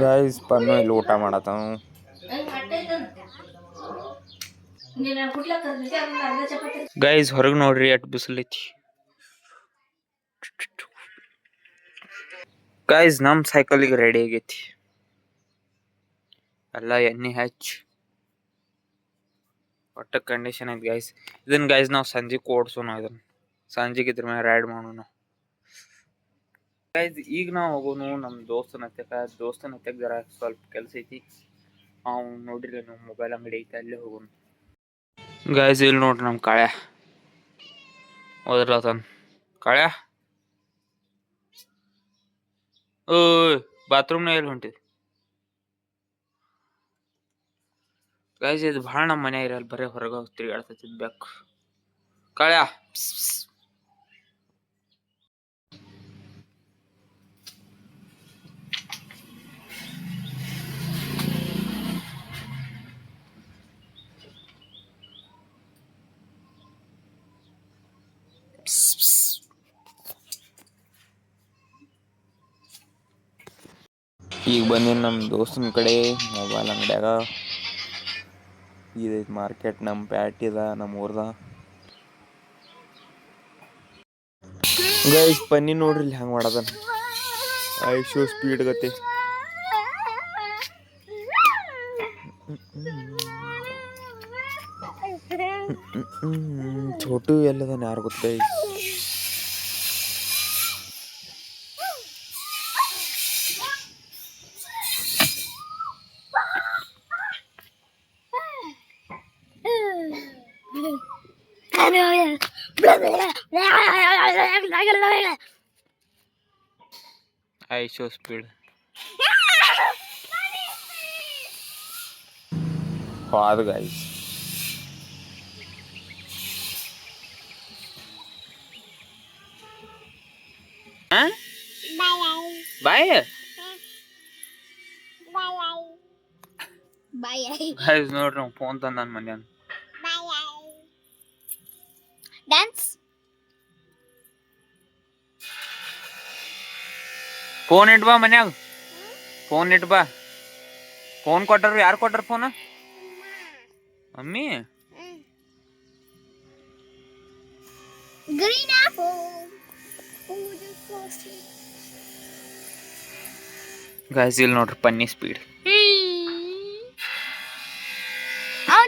Guys Pannu ಇಲ್ಲಿ ಊಟ ಮಾಡತಾವ. ಗೈಸ್ ಹೊರಗೆ ನೋಡ್ರಿ ಎಟ್ ಬಿಸಿಲೈತಿ. ಗೈಸ್ ನಮ್ ಸೈಕಲಿಗೆ ರೆಡಿ ಆಗೈತಿ ಎಲ್ಲ ಎಣ್ಣೆ ಹಚ್ಚಿ ಒಟ್ಟ ಕಂಡೀಷನ್ ಐತಿ ಗೈಸ್. ಇದನ್ನ ಗೈಸ್ ನಾವು ಸಂಜೆಗೆ ಓಡಿಸೋಣ. ಇದನ್ನ ಸಂಜೆಗೆ ಇದ್ರ ಮೇಲೆ ರೈಡ್ ಮಾಡೋಣ ಗೈಸ್. ಈಗ ನಾವು ಹೋಗೋನು ನಮ್ಮ ದೋಸ್ತನ ಹತ್ಯಾಗ ಜರ ಸ್ವಲ್ಪ ಕೆಲಸ ಐತಿ. ನಾವು ನೋಡ್ರಿ ನಮ್ಮ ಮೊಬೈಲ್ ಅಂಗಡಿ ಐತಿ, ಅಲ್ಲೇ ಹೋಗೋನು ಗೈಸ್. ಇಲ್ಲಿ ನೋಡ್ರಿ ನಮ್ಮ ಕಾಳ್ಯ ಹೋದ್ರತನ್. ಕಾಳ್ಯ ಓಯ್ ಬಾತ್ರೂಮ್ನ ಎಲ್ಲಿ ಹೊಂಟಿದ್ ಗೈಸ್? ಇದು ಭಾಳ ನಮ್ಮ ಮನೆ ಇರಲ್ಲ, ಬರೀ ಹೊರಗೆ ತಿರುಗಾಡ್ತಿದ್ ಬೇಕು. ಕಾಳ್ಯ ಈಗ ಬಂದೀನಿ ನಮ್ಮ ದೋಸ್ತನ ಕಡೆ ಮೊಬೈಲ್ ಅಂಗಡಿಯಾಗ. ಇದೈತಿ ಮಾರ್ಕೆಟ್ ನಮ್ಮ ಪ್ಯಾಟಿದ ನಮ್ಮ ಊರ್ದ. ಗೈಸ್ ಪನ್ನಿ ನೋಡ್ರಿ ಇಲ್ಲಿ ಹೆಂಗೆ ಮಾಡದನ್ ಐಶೋ ಸ್ಪೀಡ್ ಗತಿ. ಛೋಟು ಎಲ್ಲದನ್ ಯಾರು ಗೊತ್ತ ಗೈಸ್? ಐಶೋ ಸ್ಪೀಡ್ ಹಾದು ಗೈಸ್. ಬಾಯ್ ಗೈಸ್ ನೋಡ್ರಿ ನಾವು ಫೋನ್ ತಂದ ನನ್ನ ಮನ್ಯಾನ. ಡ್ಯಾನ್ಸ್ ಫೋನ್ ಇಟ್ ಬಾ ಮನ್ಯಾಗ, ಫೋನ್ ಇಟ್ ಬಾ. ಫೋನ್ ಕೊಟ್ಟರು, ಯಾರು ಕೊಟ್ಟರು phone? Mummy. Green apple guys ಇಲ್ಲಿ ನೋಡ್ರಿ ಪನ್ನಿ ಸ್ಪೀಡ್.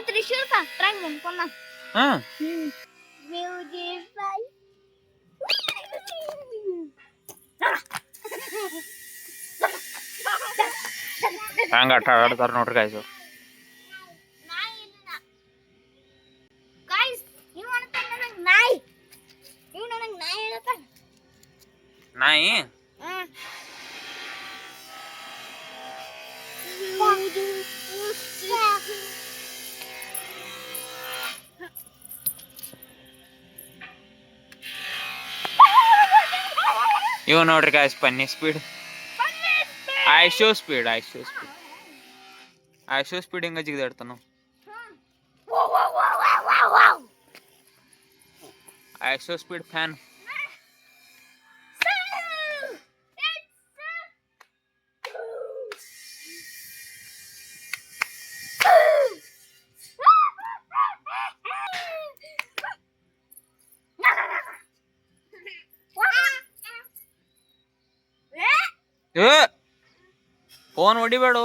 ತ್ರಿಶೂಲ್ ಪಾ ಟ್ರೈ ಮಾಡ್ಕೊಂಡ. ಹಂಗ ಆಟ ಆಡ್ತಾರ ನೋಡ್ರಿ ಗೈಸ್. ನಾಯಿ ಇವ್ ನೋಡ್ರಿ ಗೈಸ್ ಪನ್ನಿ ಸ್ಪೀಡ್. ಐಶೋ ಸ್ಪೀಡ್ ಹಿಂಗ ಜಿಗಿದಾಡ್ತಾನ. ಐಶೋ ಸ್ಪೀಡ್ ಫ್ಯಾನ್. ಫೋನ್ ಹೊಡಿಬೇಡು.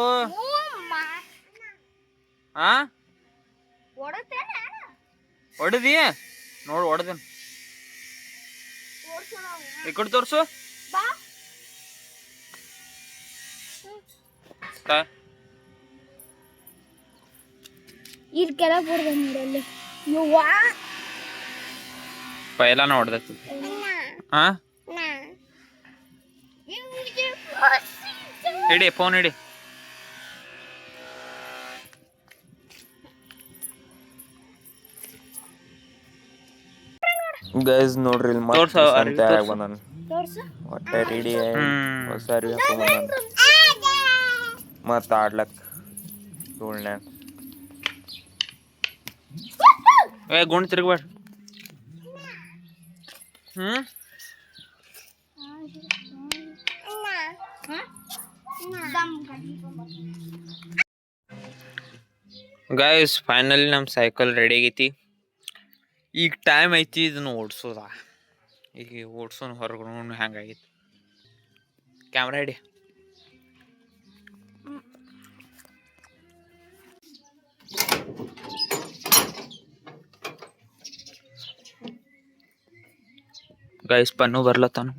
ಹೊಡೆದಿ ನೋಡು, ಹೊಡೆದೇನು ಈ ಕಡೆ ತೋರ್ಸು. ಇದಕ್ಕೆಲ್ಲ ಬಿಡ್ದೆ ಪೈಲಾನ ಹೊಡೆದೈತಿ. ಹಿಡಿ ಫೋನ್ ಹಿಡಿ. ಗೈಸ್ ನೋಡ್ರಿ ಇಲ್ಲಿ ಮತ್ತೆ ಬಂದಾನ ಹೊಟ್ಟೆ ರೆಡಿ ಹೊಸ ಅರಿವಿ ಹಾಕೊಂಡ್ ಮತ್ತ ಆಡ್ಲಕ್ ಧೂಳ್ನ್ಯಾಗ. ಗುಂಡ್ ತಿರ್ಗಬೇಡ. ಗೈಸ್ ಫೈನಲಿ ನಮ್ಮ ಸೈಕಲ್ ರೆಡಿ ಆಗೈತಿ. ಈಗ ಟೈಮ್ ಐತಿ ಇದನ್ನ ಓಡಿಸೋದ. ಈಗ ಓಡ್ಸೋನು ಹೊರಗಡೆ ಹ್ಯಾಂಗಾಗೈತಿ. ಕ್ಯಾಮ್ರಾ ಹಿಡಿ. ಗೈಸ್ ಪನ್ನು ಬರ್ಲತ್ತಾನು.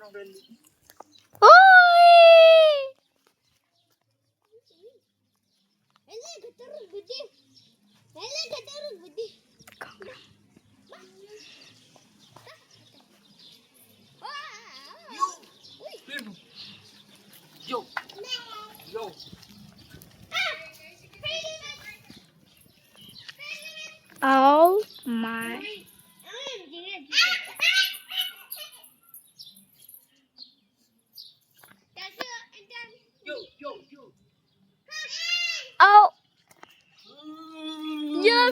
ನೋಡ್ರಿ Oh my. Oh. Yeah,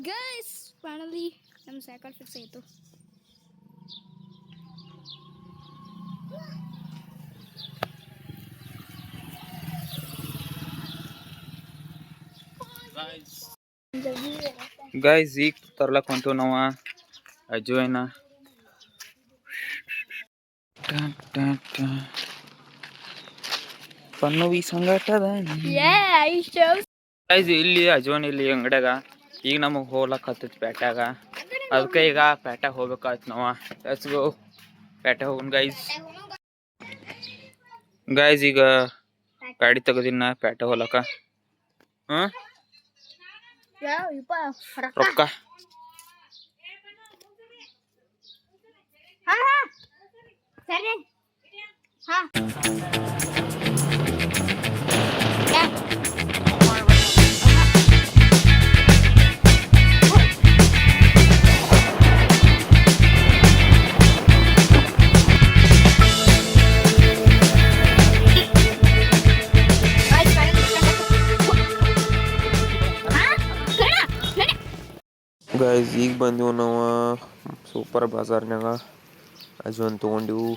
guys. Finally, ನಮ್ಮ ಸೈಕಲ್ ಫಿಕ್ಸ್ ಆಯ್ತು. ಗೈಸ್ ಈಗ ತರ್ಲಕ್ ಹೊಂಟು ನಾವು ಅಜ್ವೈನ. ಪನ್ನವಿ ಸಂಗಟದ ಗೈಸ್ ಇಲ್ಲಿ ಅಜ್ವನ್ ಇಲ್ಲಿ ಅಂಗಡ್ಯಾಗ ಈಗ ನಮಗ್ ಹೋಗ್ಲಕ್ ಹತ್ತೈತಿ ಪೇಟ್ಯಾಗ. ಅದಕ್ಕೆ ಈಗ ಪೇಟ್ಯಾಗ ಹೋಗ್ಬೇಕಾಯ್ತು ನಾವ. ಲೆಟ್ಸ್ ಗೋ ಪೇಟ್ಯಾಗ ಹೋಗೋಣ ಗೈಸ್. ಗೈಸ್ ಈಗ ಗಾಡಿ ತೆಗದಿನ ಪೇಟ್ಯಾಗ ಹೋಗ್ಲಕ್ಕ. ರೊಕ್ಕ ಸರಿ. ಗೈಸ್ ಈಗ ಬಂದೆವು ನಾವು ಸೂಪರ್ ಬಾಜಾರ್ನಾಗ. ಅಜ್ವನ್ ತೊಗೊಂಡಿವು.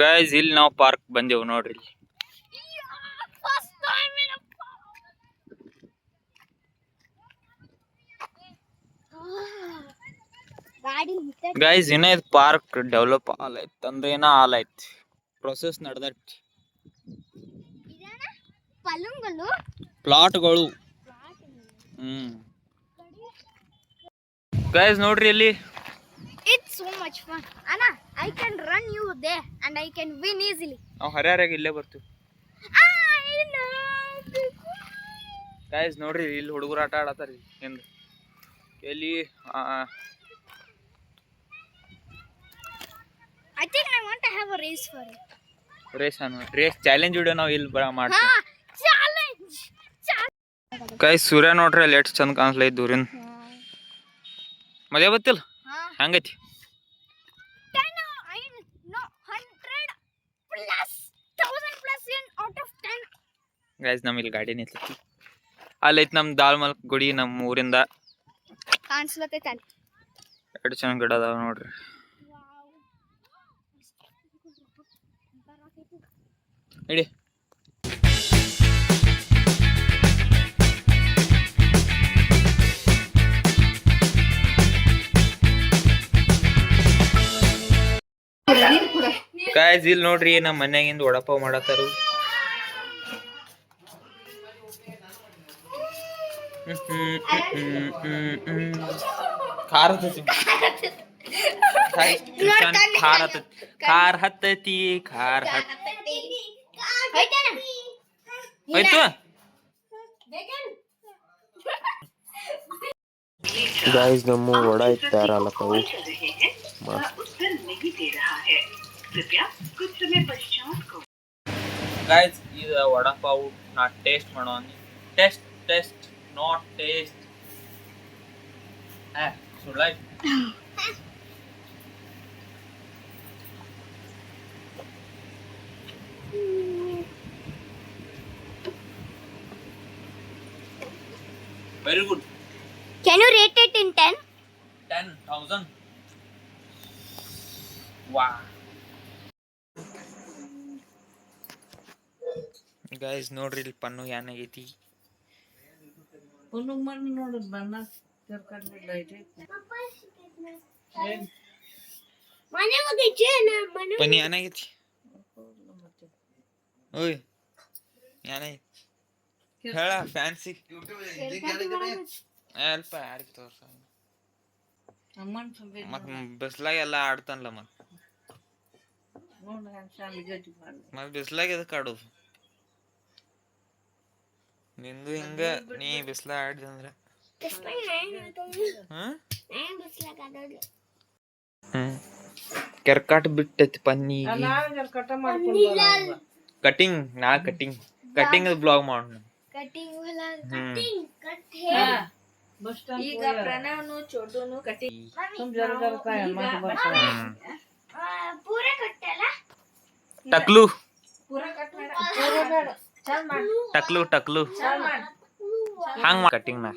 ಗೈಸ್ ಇಲ್ಲಿ ನಾವು ಪಾರ್ಕ್ ಬಂದೆವು ನೋಡ್ರಿ. ಗೈಸ್ ಇನ್ನ ಇದು ಪಾರ್ಕ್ ಡೆವಲಪ್ ಆಲೈತ್ ಅಂದ್ರೆ ಏನ ಆಲೈತ್, ಪ್ರೊಸೆಸ್ ನಡೆದೈತಿ. ಪ್ಲಾಟ್ಗಳು. ಗೈಸ್ ನೋಡ್ರಿ ಇಲ್ಲಿ. It's so much fun. Anna, I can run you there and I can win easily. ನಾವು ಹರ್ಯಾರಾಗ ಇಲ್ಲೇ ಬರ್ತೀವಿ. ಗೈಸ್ ನೋಡ್ರಿ ಇಲ್ಲಿ ಹುಡುಗರು ಆಟ ಆಡತಾರ ಹಿಂದ. ಎಲ್ಲಿ I think I want to have a race for it. Race challenge video ನಾವು ಇಲ್ಲಿ ಮಾಡ್ತೀವಿ. Challenge. ಗೈಸ್ ಸೂರ್ಯ ನೋಡ್ರಿ ಅಲ್ಲಿ ಎಷ್ಟು ಚಂದ ಕಾಣಿಸ್ಲೈತ್ ದೂರಿನ. ಮಜಾ ಬತ್ತಿಲ್ಲ ಹಂಗೈತಿ. 1000+ out of 10. ಗೈಸ್ ನಮ್ಮ ಇಲ್ಲಿ ಗಾಡಿ ನಿಂತೈತಿ. ಅಲ್ಲೈತಿ ನಮ್ ದಾಲ್ಮಲ್ ಗುಡಿ ನಮ್ಮ ಊರಿಂದ ಕಾಣಿಸ್ಲತ್ತೈತಿ ಅಲ್ಲಿ. ಎಷ್ಟು ಚೆನ್ನಾಗಿ ಗಿಡ ಅದಾವ ನೋಡ್ರಿ. ಇಡಿ ಗೈಸ್ ಇಲ್ಲಿ ನೋಡ್ರಿ ನಮ್ಮ ಮನ್ಯಾಗಿಂದ ವಡಾಪಾವ್ ಮಾಡತ್ತಾರು. ಖಾರ ಹತ್ತತಿ ಖಾರ ಹತ್ತತಿ. ಆಯ್ತು ಗಾಯ್ಸ್ ನಮ್ಮ ವಡ ತಯಾರಲ್ಲತ್ತವು ಗಾಯ್ಸ್ ಇದು ವಡಾ ಪಾವ್ ನಾ ಟೇಸ್ಟ್ ಮಾಡೋಣ ಟೆಸ್ಟ್ ನಾಟ್ ಟೇಸ್ಟ್ ಸುಳ್ಳ very good. Can you rate it in 10? 10,000. Wow. Guys, ನೋಡ್ರಿ ಇಲ್ಲಿ ಪನ್ನು ಏನಾಗೈತಿ. ಪನ್ನು ಮಣ್ಣು ನೋಡೋದು ಬಣ್ಣ ಕರ್ಕೊಂಡು ಪನಿ ಏನಾಗೈತಿ ಓಯ್ ಏನಾಗೈತಿ ಹೇಳ ಫ್ಯಾನ್ಸಿ ಅಲ್ಪ ಯಾರಿಗೆ ತೋರ್ಸ ಮತ್ ಬಿಸ್ಲಾಗ ಎಲ್ಲ ಆಡ್ತಾನಲ್ಲ ಮತ್ ಬಿಸ್ಲಾಗ ಎದಕ್ಕೆ ಆಡೋದು ನಿಂದು ಹಿಂಗ ನೀ ಬಿಸ್ಲಾಗ ಆಡಿದ ಅಂದ್ರ ಕೆರ್ಕಾಟ್ ಬಿಟ್ಟೈತಿ ಪನ್ನಿ ಕಟಿಂಗ್ ಕಟಿಂಗ್ ಬ್ಲಾಗ್ ಮಾಡೋಣ ಈಗ ಪ್ರಣವ್ನು ಚೋಟುನು ಕಟಿಂಗ್ ಟಕ್ಲು ಪೂರ ಕಟ್ ಮಾಡ ಟಕ್ಲು ಹಂಗ ಕಟಿಂಗ್ ನಾ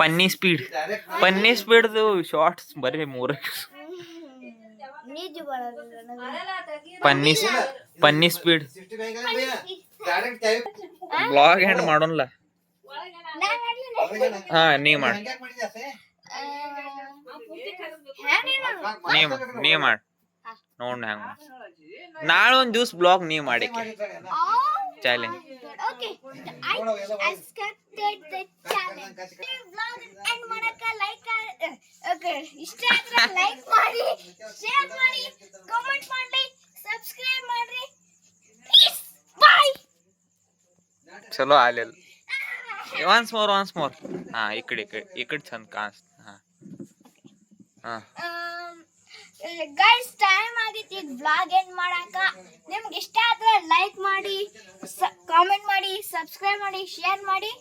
ಪನ್ನಿ ಸ್ಪೀಡ್ದು ಶಾರ್ಟ್ಸ್ ಬರೀ 3 ಪನ್ನಿ ಸ್ಪೀಡ್ ಬ್ಲಾಗ್ ಹೆಂಡ್ ಮಾಡೋಣ ಹಾ ನೀ ಮಾಡ ನೋಡ್ ಹಂಗ ನಾಳೆ ಒಂದ್ ದಿವ್ಸ ಬ್ಲಾಗ್ ನೀವ್ ಮಾಡಿಕೆ challenge Okay, I subscribed the channel. Vlog and ಮಾಡಕ ಲೈಕ್ ಓಕೆ ಇಷ್ಟ ಆದ್ರೆ ಲೈಕ್ ಮಾಡಿ ಶೇರ್ ಮಾಡಿ ಕಾಮೆಂಟ್ ಮಾಡಿ ಸಬ್ಸ್ಕ್ರೈಬ್ ಮಾಡ್ರಿ ಪ್ಲೀಸ್ ಬೈ ಚಲೋ ಆಲಿಲ್ಲ ಒನ್ಸ್ ಮೋರ್ ಹಾ ಈ ಕಡೆ ಚಂದ ಕಾಣಿಸ್ತ ಹಾ ಗೈಸ್ ಟೈಮ್ ಆಗಿತ್ತು ಈಗ ವ್ಲಾಗ್ ಎಂಡ್ ಮಾಡಾಕ ನಿಮ್ಗೆ ಇಷ್ಟ ಆದ್ರೆ ಲೈಕ್ ಮಾಡಿ ಕಾಮೆಂಟ್ ಮಾಡಿ ಸಬ್ಸ್ಕ್ರೈಬ್ ಮಾಡಿ ಶೇರ್ ಮಾಡಿ